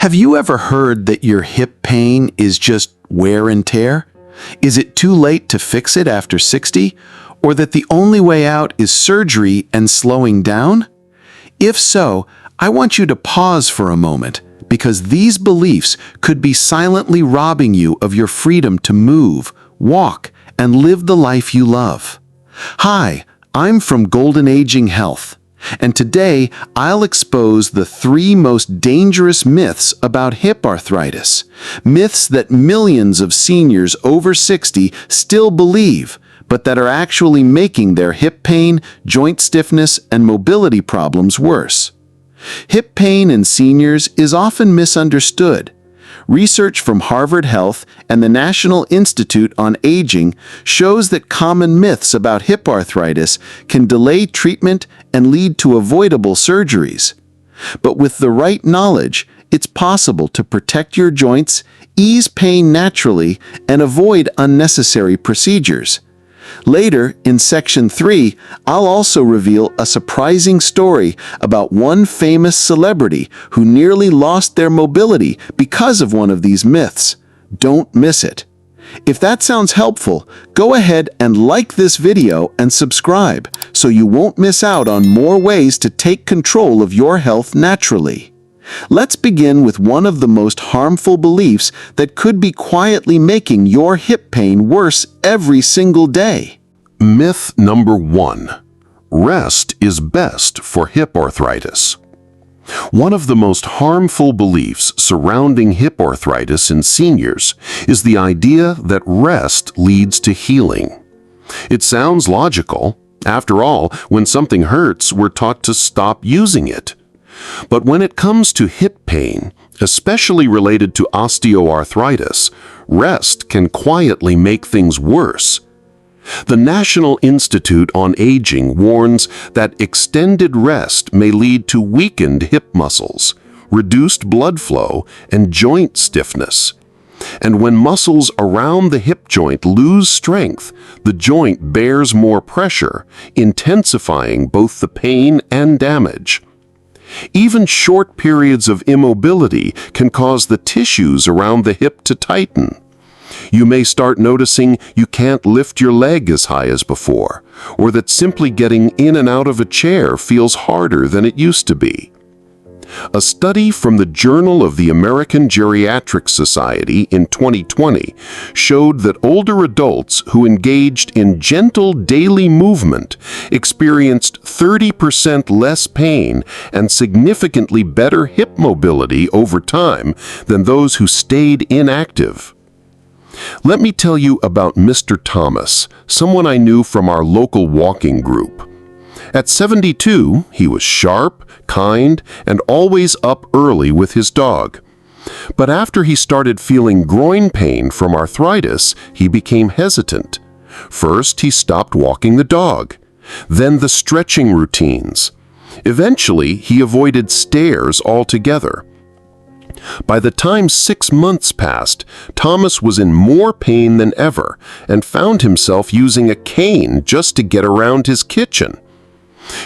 Have you ever heard that your hip pain is just wear and tear? Is it too late to fix it after 60? Or that the only way out is surgery and slowing down? If so, I want you to pause for a moment, because these beliefs could be silently robbing you of your freedom to move, walk, and live the life you love. Hi, I'm from Golden Aging Health, and today I'll expose the 3 most dangerous myths about hip arthritis. Myths that millions of seniors over 60 still believe, but that are actually making their hip pain, joint stiffness, and mobility problems worse. Hip pain in seniors is often misunderstood. Research from Harvard Health and the National Institute on Aging shows that common myths about hip arthritis can delay treatment and lead to avoidable surgeries. But with the right knowledge, it's possible to protect your joints, ease pain naturally, and avoid unnecessary procedures. Later, in Section 3, I'll also reveal a surprising story about one famous celebrity who nearly lost their mobility because of one of these myths. Don't miss it. If that sounds helpful, go ahead and like this video and subscribe so you won't miss out on more ways to take control of your health naturally. Let's begin with one of the most harmful beliefs that could be quietly making your hip pain worse every single day. Myth number 1. Rest is best for hip arthritis. One of the most harmful beliefs surrounding hip arthritis in seniors is the idea that rest leads to healing. It sounds logical. After all, when something hurts, we're taught to stop using it. But when it comes to hip pain, especially related to osteoarthritis, rest can quietly make things worse. The National Institute on Aging warns that extended rest may lead to weakened hip muscles, reduced blood flow, and joint stiffness. And when muscles around the hip joint lose strength, the joint bears more pressure, intensifying both the pain and damage. Even short periods of immobility can cause the tissues around the hip to tighten. You may start noticing you can't lift your leg as high as before, or that simply getting in and out of a chair feels harder than it used to be. A study from the Journal of the American Geriatric Society in 2020 showed that older adults who engaged in gentle daily movement experienced 30% less pain and significantly better hip mobility over time than those who stayed inactive. Let me tell you about Mr. Thomas, someone I knew from our local walking group. At 72, he was sharp, kind, and always up early with his dog. But after he started feeling groin pain from arthritis, he became hesitant. First, he stopped walking the dog. Then the stretching routines. Eventually, he avoided stairs altogether. By the time 6 months passed, Thomas was in more pain than ever and found himself using a cane just to get around his kitchen.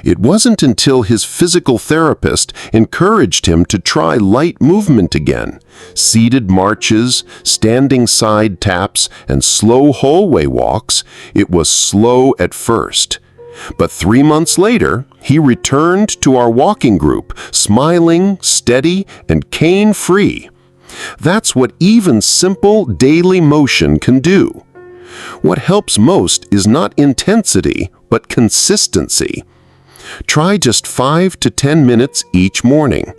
It wasn't until his physical therapist encouraged him to try light movement again, seated marches, standing side taps, and slow hallway walks. It was slow at first. But 3 months later, he returned to our walking group, smiling, steady, and cane-free. That's what even simple daily motion can do. What helps most is not intensity, but consistency. Try just 5 to 10 minutes each morning.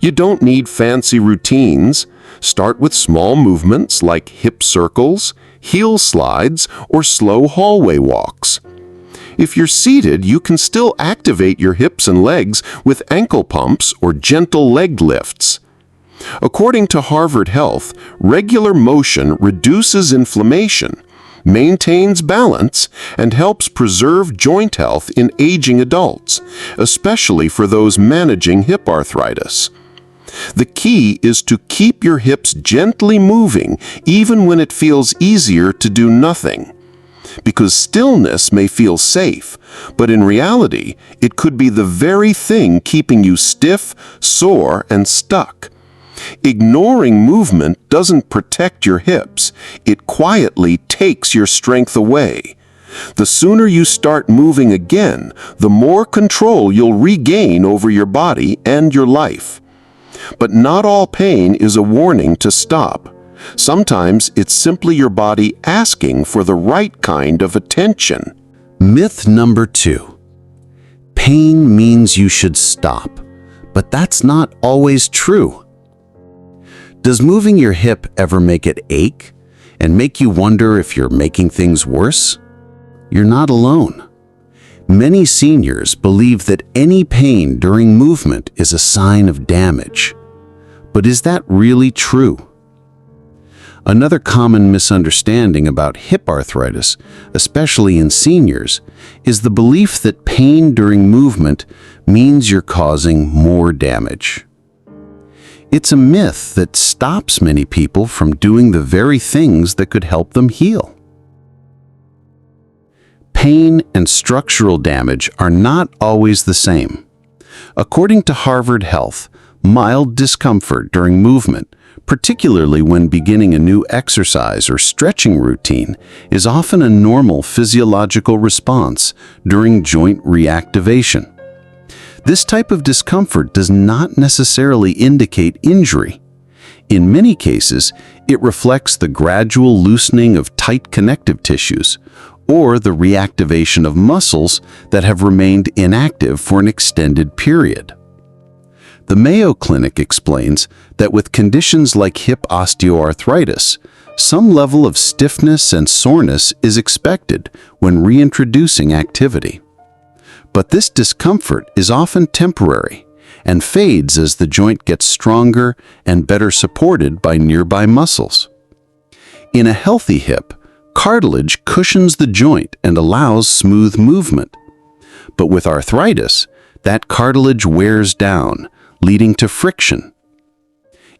You don't need fancy routines. Start with small movements like hip circles, heel slides, or slow hallway walks. If you're seated, you can still activate your hips and legs with ankle pumps or gentle leg lifts. According to Harvard Health, regular motion reduces inflammation, maintains balance, and helps preserve joint health in aging adults, especially for those managing hip arthritis. The key is to keep your hips gently moving even when it feels easier to do nothing. Because stillness may feel safe, but in reality, it could be the very thing keeping you stiff, sore, and stuck. Ignoring movement doesn't protect your hips, it quietly takes your strength away. The sooner you start moving again, the more control you'll regain over your body and your life. But not all pain is a warning to stop. Sometimes it's simply your body asking for the right kind of attention. Myth number 2. Pain means you should stop, but that's not always true. Does moving your hip ever make it ache and make you wonder if you're making things worse? You're not alone. Many seniors believe that any pain during movement is a sign of damage. But is that really true? Another common misunderstanding about hip arthritis, especially in seniors, is the belief that pain during movement means you're causing more damage. It's a myth that stops many people from doing the very things that could help them heal. Pain and structural damage are not always the same. According to Harvard Health, mild discomfort during movement, particularly when beginning a new exercise or stretching routine, is often a normal physiological response during joint reactivation. This type of discomfort does not necessarily indicate injury. In many cases, it reflects the gradual loosening of tight connective tissues or the reactivation of muscles that have remained inactive for an extended period. The Mayo Clinic explains that with conditions like hip osteoarthritis, some level of stiffness and soreness is expected when reintroducing activity. But this discomfort is often temporary and fades as the joint gets stronger and better supported by nearby muscles. In a healthy hip, cartilage cushions the joint and allows smooth movement. But with arthritis, that cartilage wears down, leading to friction.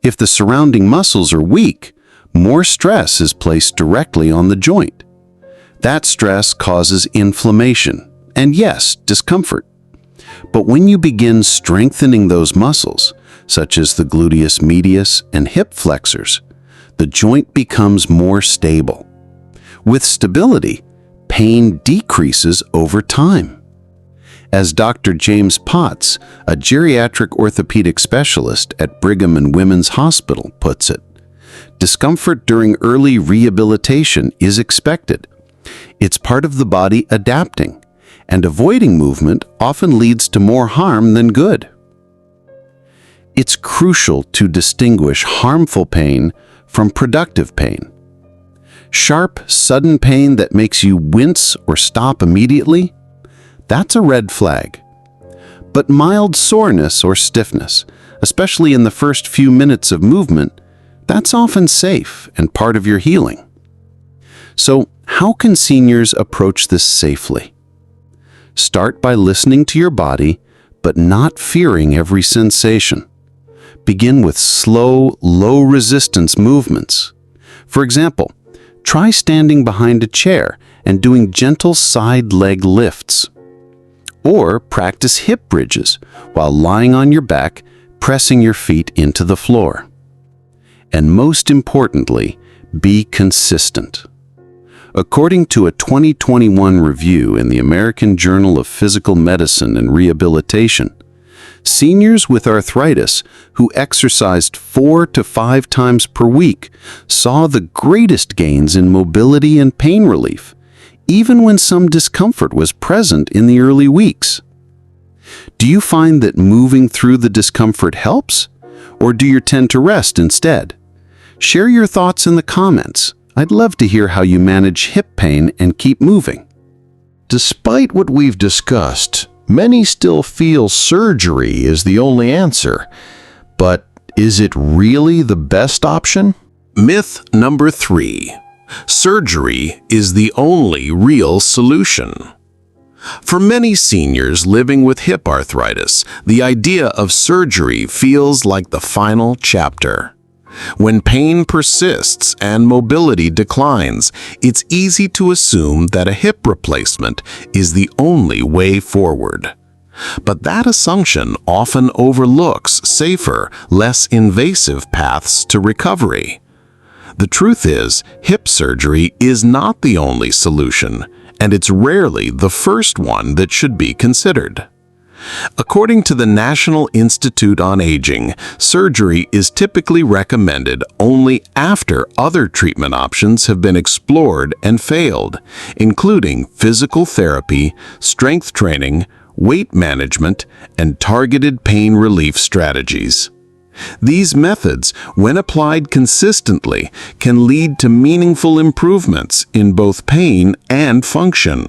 If the surrounding muscles are weak, more stress is placed directly on the joint. That stress causes inflammation and, yes, discomfort. But when you begin strengthening those muscles, such as the gluteus medius and hip flexors, the joint becomes more stable. With stability, pain decreases over time. As Dr. James Potts, a geriatric orthopedic specialist at Brigham and Women's Hospital, puts it, discomfort during early rehabilitation is expected. It's part of the body adapting, and avoiding movement often leads to more harm than good. It's crucial to distinguish harmful pain from productive pain. Sharp, sudden pain that makes you wince or stop immediately, that's a red flag. But mild soreness or stiffness, especially in the first few minutes of movement, that's often safe and part of your healing. So, how can seniors approach this safely? Start by listening to your body, but not fearing every sensation. Begin with slow, low-resistance movements. For example, try standing behind a chair and doing gentle side leg lifts. Or practice hip bridges while lying on your back, pressing your feet into the floor. And most importantly, be consistent. According to a 2021 review in the American Journal of Physical Medicine and Rehabilitation, seniors with arthritis who exercised 4 to 5 times per week saw the greatest gains in mobility and pain relief, even when some discomfort was present in the early weeks. Do you find that moving through the discomfort helps, or do you tend to rest instead? Share your thoughts in the comments. I'd love to hear how you manage hip pain and keep moving. Despite what we've discussed, many still feel surgery is the only answer. But is it really the best option? Myth number 3. Surgery is the only real solution. For many seniors living with hip arthritis, the idea of surgery feels like the final chapter. When pain persists and mobility declines, it's easy to assume that a hip replacement is the only way forward. But that assumption often overlooks safer, less invasive paths to recovery. The truth is, hip surgery is not the only solution, and it's rarely the first one that should be considered. According to the National Institute on Aging, surgery is typically recommended only after other treatment options have been explored and failed, including physical therapy, strength training, weight management, and targeted pain relief strategies. These methods, when applied consistently, can lead to meaningful improvements in both pain and function.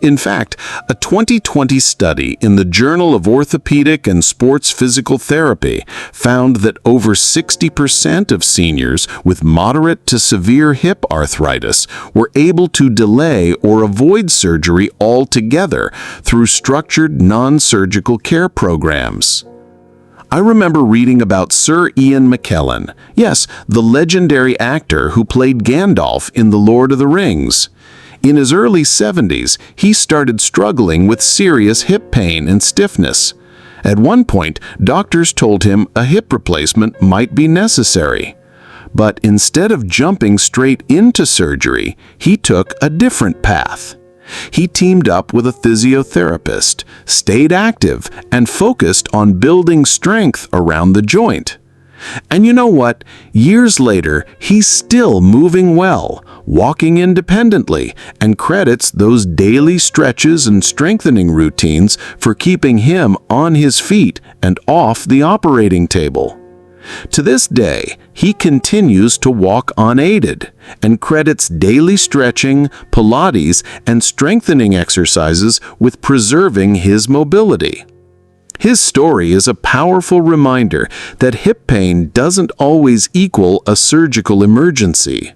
In fact, a 2020 study in the Journal of Orthopedic and Sports Physical Therapy found that over 60% of seniors with moderate to severe hip arthritis were able to delay or avoid surgery altogether through structured non-surgical care programs. I remember reading about Sir Ian McKellen, yes, the legendary actor who played Gandalf in The Lord of the Rings. In his early 70s, he started struggling with serious hip pain and stiffness. At one point, doctors told him a hip replacement might be necessary. But instead of jumping straight into surgery, he took a different path. He teamed up with a physiotherapist, stayed active, and focused on building strength around the joint. And you know what? Years later, he's still moving well, walking independently, and credits those daily stretches and strengthening routines for keeping him on his feet and off the operating table. To this day, he continues to walk unaided and credits daily stretching, Pilates, and strengthening exercises with preserving his mobility. His story is a powerful reminder that hip pain doesn't always equal a surgical emergency.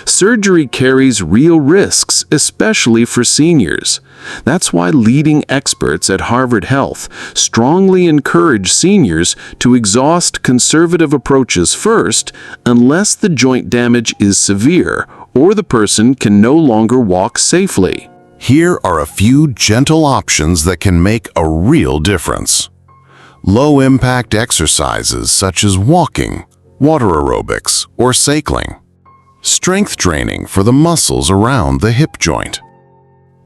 Surgery carries real risks, especially for seniors. That's why leading experts at Harvard Health strongly encourage seniors to exhaust conservative approaches first, unless the joint damage is severe or the person can no longer walk safely. Here are a few gentle options that can make a real difference. Low-impact exercises such as walking, water aerobics, or cycling. Strength training for the muscles around the hip joint.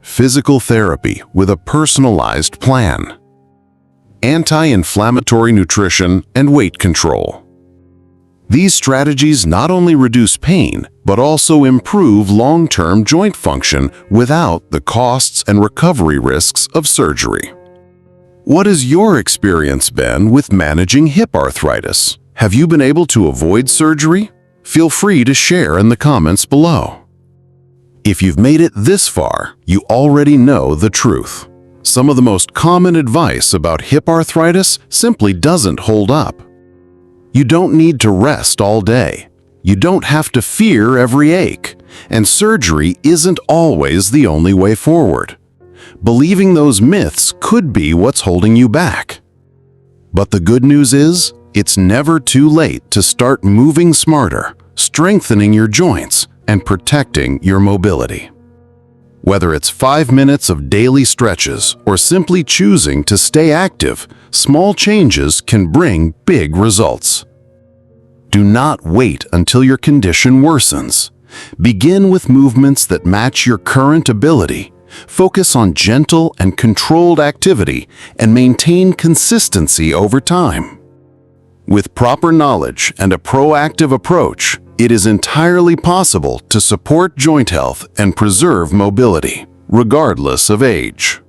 Physical therapy with a personalized plan. Anti-inflammatory nutrition and weight control. These strategies not only reduce pain, but also improve long-term joint function without the costs and recovery risks of surgery. What has your experience been with managing hip arthritis? Have you been able to avoid surgery? Feel free to share in the comments below. If you've made it this far, you already know the truth. Some of the most common advice about hip arthritis simply doesn't hold up. You don't need to rest all day. You don't have to fear every ache. And surgery isn't always the only way forward. Believing those myths could be what's holding you back. But the good news is, it's never too late to start moving smarter, strengthening your joints, and protecting your mobility. Whether it's 5 minutes of daily stretches or simply choosing to stay active, small changes can bring big results. Do not wait until your condition worsens. Begin with movements that match your current ability. Focus on gentle and controlled activity and maintain consistency over time. With proper knowledge and a proactive approach, it is entirely possible to support joint health and preserve mobility, regardless of age.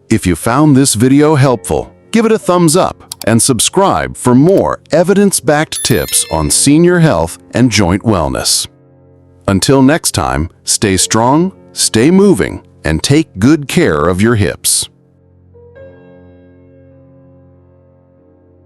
If you found this video helpful, give it a thumbs up and subscribe for more evidence-backed tips on senior health and joint wellness. Until next time, stay strong, stay moving, and take good care of your hips.